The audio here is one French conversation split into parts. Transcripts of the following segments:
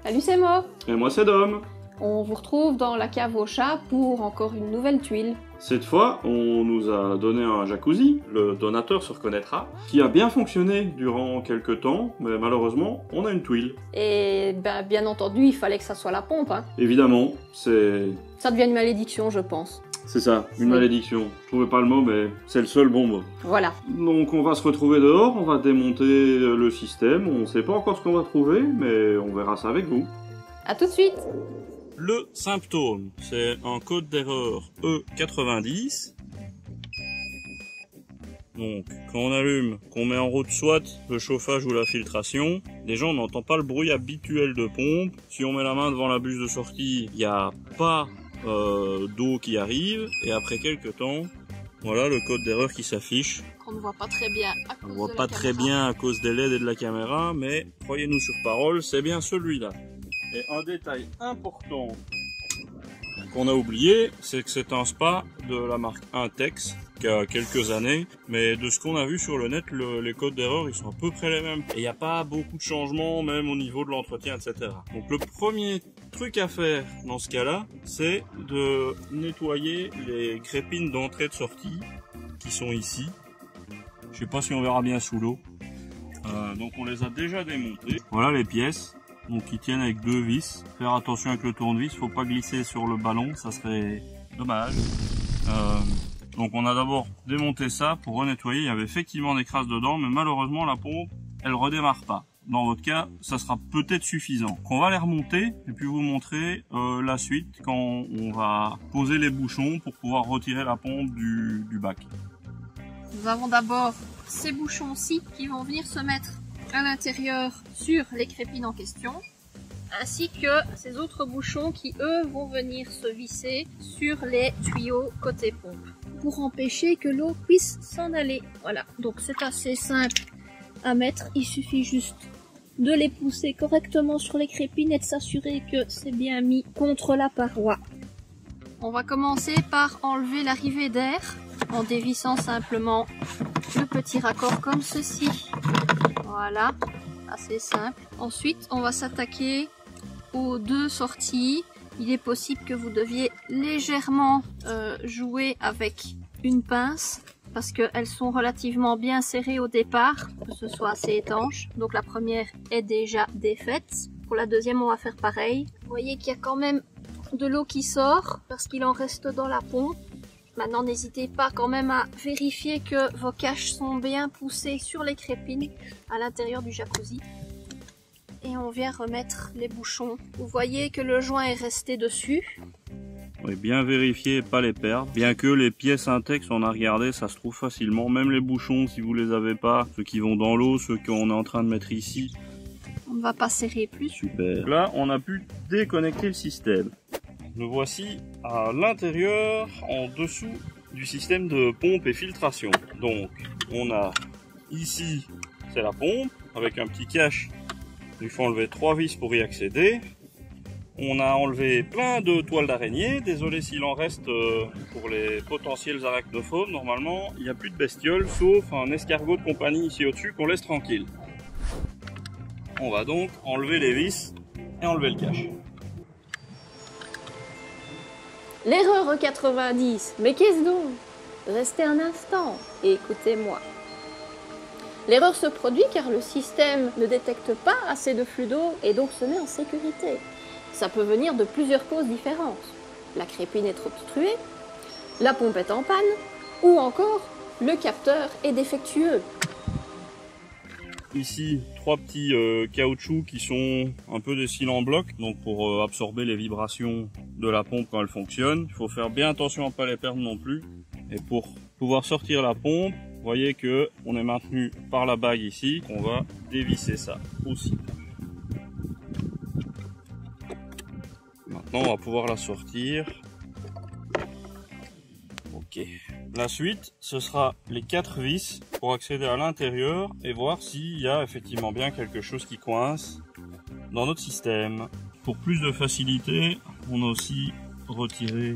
Salut, c'est Mo. Et moi c'est Dom. On vous retrouve dans la cave au chat pour encore une nouvelle tuile. Cette fois, on nous a donné un jacuzzi, le donateur se reconnaîtra, qui a bien fonctionné durant quelques temps, mais malheureusement, on a une tuile. Et bien entendu, il fallait que ça soit la pompe. Hein. Évidemment, c'est Ça devient une malédiction, je pense. ça, une malédiction. Je trouvais pas le mot, mais c'est le seul bon mot. Voilà. Donc on va se retrouver dehors, on va démonter le système, on sait pas encore ce qu'on va trouver, mais on verra ça avec vous. À tout de suite. Le symptôme, c'est un code d'erreur E90. Donc, quand on allume, qu'on met en route soit le chauffage ou la filtration, déjà on n'entend pas le bruit habituel de pompe. Si on met la main devant la bûche de sortie, il n'y a pas d'eau qui arrive. Et après quelques temps, voilà le code d'erreur qui s'affiche. On ne voit pas très bien à cause On voit pas très bien à cause des LED et de la caméra, mais croyez-nous sur parole, c'est bien celui-là. Et un détail important qu'on a oublié, c'est que c'est un spa de la marque Intex qui a quelques années, mais de ce qu'on a vu sur le net, les codes d'erreur ils sont à peu près les mêmes. Et il n'y a pas beaucoup de changements, même au niveau de l'entretien, etc. Donc le premier truc à faire dans ce cas-là, c'est de nettoyer les crépines d'entrée et de sortie qui sont ici. Je sais pas si on verra bien sous l'eau. Donc on les a déjà démontées. Voilà les pièces. Donc ils tiennent avec deux vis. Faire attention avec le tournevis, faut pas glisser sur le ballon, ça serait dommage. Donc on a d'abord démonté ça pour renettoyer. Il y avait effectivement des crasses dedans, mais malheureusement la pompe, elle redémarre pas. Dans votre cas, ça sera peut-être suffisant. On va les remonter et puis vous montrer la suite quand on va poser les bouchons pour pouvoir retirer la pompe du bac. Nous avons d'abord ces bouchons-ci qui vont venir se mettre à l'intérieur sur les crépines en question, ainsi que ces autres bouchons qui eux vont venir se visser sur les tuyaux côté pompe pour empêcher que l'eau puisse s'en aller. Voilà, donc c'est assez simple à mettre, il suffit juste de les pousser correctement sur les crépines et de s'assurer que c'est bien mis contre la paroi. On va commencer par enlever l'arrivée d'air en dévissant simplement le petit raccord comme ceci. Voilà, assez simple. Ensuite, on va s'attaquer aux deux sorties. Il est possible que vous deviez légèrement jouer avec une pince parce qu'elles sont relativement bien serrées au départ, que ce soit assez étanche. Donc la première est déjà défaite. Pour la deuxième, on va faire pareil. Vous voyez qu'il y a quand même de l'eau qui sort parce qu'il en reste dans la pompe. Maintenant, n'hésitez pas quand même à vérifier que vos caches sont bien poussées sur les crépines à l'intérieur du jacuzzi. Et on vient remettre les bouchons. Vous voyez que le joint est resté dessus. Oui, bien vérifier et pas les perdre. Bien que les pièces Intex, on a regardé, ça se trouve facilement. Même les bouchons, si vous les avez pas, ceux qui vont dans l'eau, ceux qu'on est en train de mettre ici. On ne va pas serrer plus. Super. Là, on a pu déconnecter le système. Nous voici à l'intérieur, en dessous du système de pompe et filtration. Donc, on a ici, c'est la pompe, avec un petit cache. Il faut enlever 3 vis pour y accéder. On a enlevé plein de toiles d'araignée. Désolé s'il en reste pour les potentiels arachnophobes. Normalement, il n'y a plus de bestioles, sauf un escargot de compagnie ici au-dessus qu'on laisse tranquille. On va donc enlever les vis et enlever le cache. L'erreur 90, mais qu'est-ce donc? Restez un instant et écoutez-moi. L'erreur se produit car le système ne détecte pas assez de flux d'eau et donc se met en sécurité. Ça peut venir de plusieurs causes différentes. La crépine est trop obstruée, la pompe est en panne, ou encore le capteur est défectueux. Ici, 3 petits caoutchoucs qui sont un peu des cils en bloc, donc pour absorber les vibrations de la pompe quand elle fonctionne. Il faut faire bien attention à ne pas les perdre non plus. Et pour pouvoir sortir la pompe, vous voyez que on est maintenu par la bague ici. On va dévisser ça aussi. Maintenant, on va pouvoir la sortir. Ok. La suite, ce sera les 4 vis pour accéder à l'intérieur et voir s'il y a effectivement bien quelque chose qui coince dans notre système. Pour plus de facilité, on a aussi retiré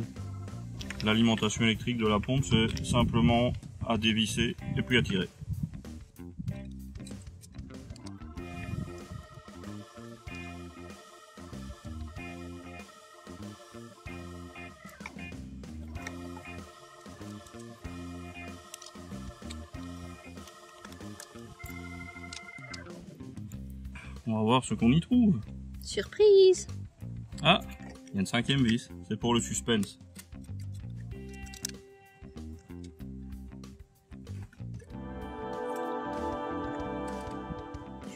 l'alimentation électrique de la pompe. C'est simplement à dévisser et puis à tirer. On va voir ce qu'on y trouve. Surprise! Ah, il y a une 5e vis. C'est pour le suspense.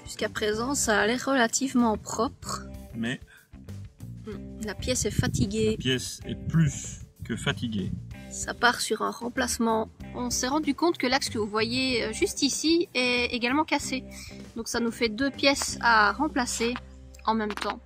Jusqu'à présent, ça a l'air relativement propre. Mais la pièce est fatiguée. la pièce est plus que fatiguée. Ça part sur un remplacement. On s'est rendu compte que l'axe que vous voyez juste ici est également cassé. Donc ça nous fait 2 pièces à remplacer en même temps.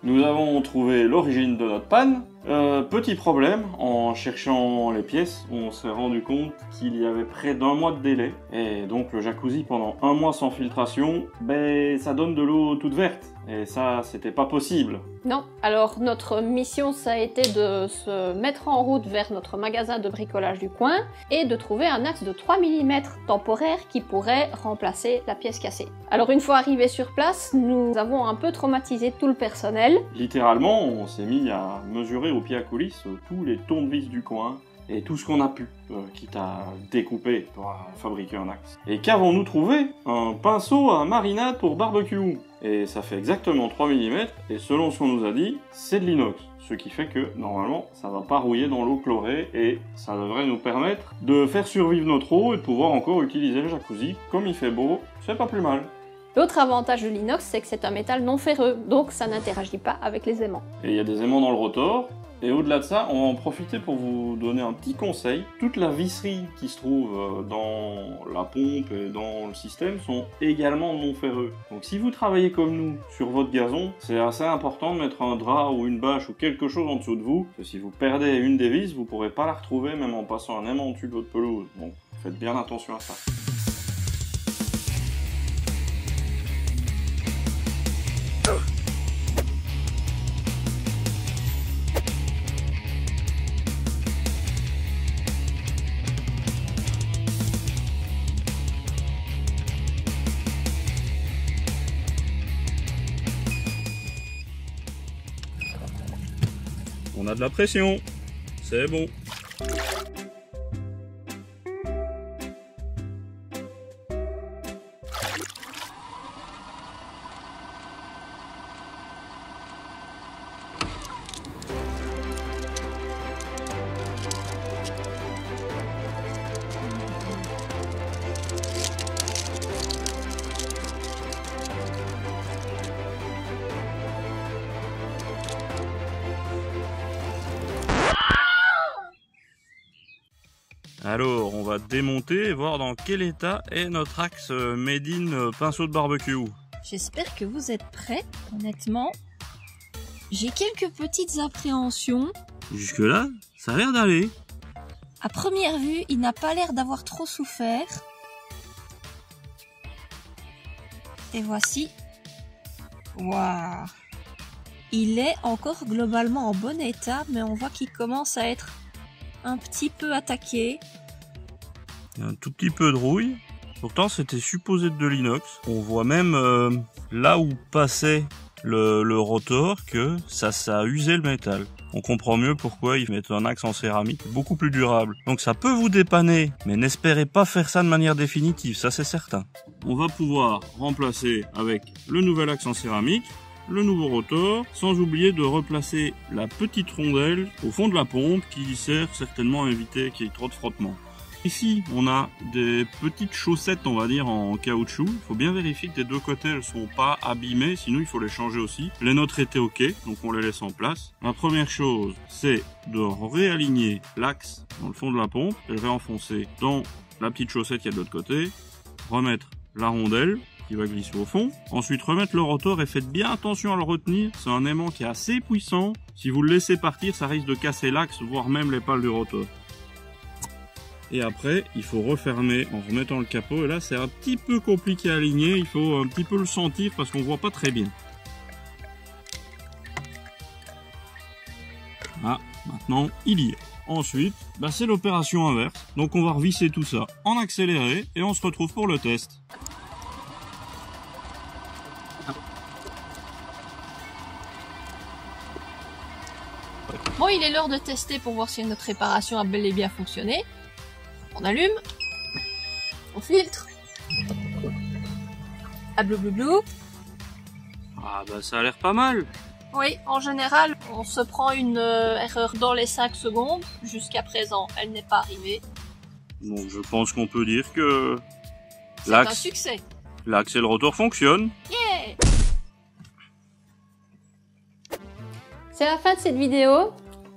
Nous avons trouvé l'origine de notre panne. Petit problème, en cherchant les pièces, on s'est rendu compte qu'il y avait près d'1 mois de délai. Et donc le jacuzzi pendant 1 mois sans filtration, ben ça donne de l'eau toute verte. Et ça, c'était pas possible. Non, alors notre mission, ça a été de se mettre en route vers notre magasin de bricolage du coin et de trouver un axe de 3 mm temporaire qui pourrait remplacer la pièce cassée. Alors une fois arrivés sur place, nous avons un peu traumatisé tout le personnel. Littéralement, on s'est mis à mesurer au pied à coulisses tous les tournevis du coin et tout ce qu'on a pu, quitte à découper pour fabriquer un axe. Et qu'avons-nous trouvé? Un pinceau à marinade pour barbecue. Et ça fait exactement 3 mm, et selon ce qu'on nous a dit, c'est de l'inox. Ce qui fait que, normalement, ça va pas rouiller dans l'eau chlorée, et ça devrait nous permettre de faire survivre notre eau et de pouvoir encore utiliser le jacuzzi. Comme il fait beau, c'est pas plus mal. L'autre avantage de l'inox, c'est que c'est un métal non ferreux, donc ça n'interagit pas avec les aimants. Et il y a des aimants dans le rotor. Et au-delà de ça, on va en profiter pour vous donner un petit conseil. Toute la visserie qui se trouve dans la pompe et dans le système sont également non ferreux. Donc si vous travaillez comme nous sur votre gazon, c'est assez important de mettre un drap ou une bâche ou quelque chose en dessous de vous. Parce que si vous perdez une des vis, vous ne pourrez pas la retrouver même en passant un aimant en dessus de votre pelouse. Donc faites bien attention à ça. On a de la pression, c'est bon. Alors, on va démonter et voir dans quel état est notre axe Made in pinceau de barbecue. J'espère que vous êtes prêts, honnêtement. J'ai quelques petites appréhensions. Jusque-là, ça a l'air d'aller. À première vue, il n'a pas l'air d'avoir trop souffert. Et voici. Waouh! Il est encore globalement en bon état, mais on voit qu'il commence à être un petit peu attaqué. Il y a un tout petit peu de rouille. Pourtant, c'était supposé être de l'inox. On voit même là où passait le rotor que ça a usé le métal. On comprend mieux pourquoi ils mettent un axe en céramique beaucoup plus durable. Donc ça peut vous dépanner, mais n'espérez pas faire ça de manière définitive, ça c'est certain. On va pouvoir remplacer avec le nouvel axe en céramique, le nouveau rotor, sans oublier de replacer la petite rondelle au fond de la pompe qui sert certainement à éviter qu'il y ait trop de frottement. Ici, on a des petites chaussettes, on va dire, en caoutchouc. Il faut bien vérifier que des deux côtés, elles sont pas abîmées, sinon il faut les changer aussi. Les nôtres étaient ok, donc on les laisse en place. La première chose, c'est de réaligner l'axe dans le fond de la pompe et le réenfoncer dans la petite chaussette qui est de l'autre côté. Remettre la rondelle qui va glisser au fond. Ensuite, remettre le rotor et faites bien attention à le retenir. C'est un aimant qui est assez puissant. Si vous le laissez partir, ça risque de casser l'axe, voire même les pales du rotor. Et après, il faut refermer en remettant le capot. Et là, c'est un petit peu compliqué à aligner. Il faut un petit peu le sentir parce qu'on voit pas très bien. Ah, maintenant, il y est. Ensuite, c'est l'opération inverse. Donc, on va revisser tout ça en accéléré et on se retrouve pour le test. Bon, il est l'heure de tester pour voir si notre réparation a bel et bien fonctionné. On allume, on filtre. à blou. Ah bah ça a l'air pas mal. Oui, en général, on se prend une erreur dans les 5 secondes. Jusqu'à présent, elle n'est pas arrivée. Donc je pense qu'on peut dire que C'est un succès. l'accélérateur fonctionne. Yeah! C'est la fin de cette vidéo.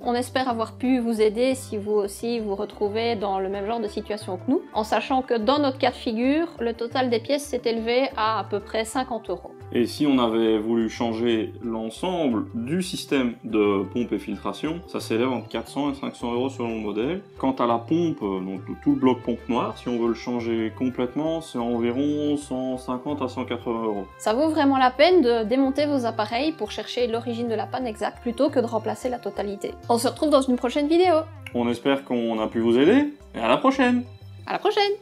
On espère avoir pu vous aider si vous aussi vous retrouvez dans le même genre de situation que nous, en sachant que dans notre cas de figure, le total des pièces s'est élevé à peu près 50 €. Et si on avait voulu changer l'ensemble du système de pompe et filtration, ça s'élève entre 400 et 500 € selon le modèle. Quant à la pompe, donc tout le bloc pompe noire, si on veut le changer complètement, c'est environ 150 à 180 €. Ça vaut vraiment la peine de démonter vos appareils pour chercher l'origine de la panne exacte, plutôt que de remplacer la totalité. On se retrouve dans une prochaine vidéo. On espère qu'on a pu vous aider, et à la prochaine! À la prochaine!